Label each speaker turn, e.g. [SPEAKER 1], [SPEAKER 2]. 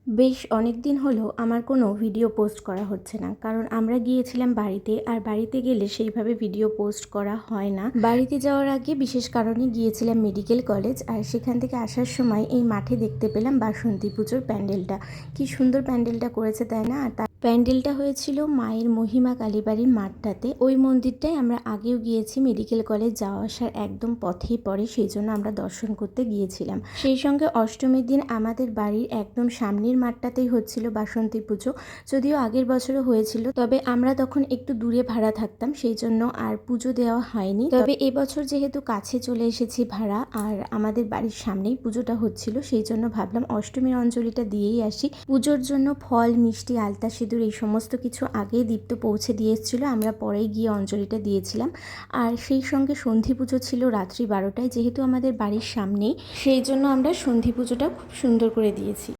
[SPEAKER 1] বেশ অনেক দিন হলো আমার কোনো ভিডিও পোস্ট করা হচ্ছে না, কারণ আমরা গিয়েছিলাম বাড়িতে। আর বাড়িতে গেলে সেইভাবে ভিডিও পোস্ট করা হয় না। বাড়িতে যাওয়ার আগে বিশেষ কারণে গিয়েছিলাম মেডিকেল কলেজ, আর সেখান থেকে আসার সময় এই মাঠে দেখতে পেলাম বাসন্তী পুজোর প্যান্ডেলটা। কি সুন্দর প্যান্ডেলটা করেছে, তাই না? আর প্যান্ডেলটা হয়েছিল মায়ের মহিমা কালীবাড়ির মাঠটাতে। ওই মন্দিরটায় আমরা আগেও গিয়েছি, মেডিকেল কলেজ যাওয়া আসার একদম পথেই পড়ে, সেই জন্য আমরা দর্শন করতে গিয়েছিলাম। সেই সঙ্গে অষ্টমীর দিন আমাদের বাড়ির একদম সামনের মাঠটাতেই হচ্ছিল বাসন্তী পুজো। যদিও আগের বছরও হয়েছিল, তবে আমরা তখন একটু দূরে ভাড়া থাকতাম, সেই জন্য আর পুজো দেওয়া হয়নি। তবে এবছর যেহেতু কাছে চলে এসেছি ভাড়া, আর আমাদের বাড়ির সামনেই পুজোটা হচ্ছিল, সেই জন্য ভাবলাম অষ্টমীর অঞ্জলিটা দিয়েই আসি। পুজোর জন্য ফল, মিষ্টি, আলতা, সিঁদুর এই সমস্ত কিছু আগেই দীপ্ত পৌঁছে দিয়ে এসেছিলো, আমরা পরেই গিয়ে অঞ্জলিটা দিয়েছিলাম। আর সেই সঙ্গে সন্ধি পুজো ছিল রাত্রি 12টায়, যেহেতু আমাদের বাড়ির সামনেই, সেই জন্য আমরা সন্ধি পুজোটা খুব সুন্দর করে দিয়েছি।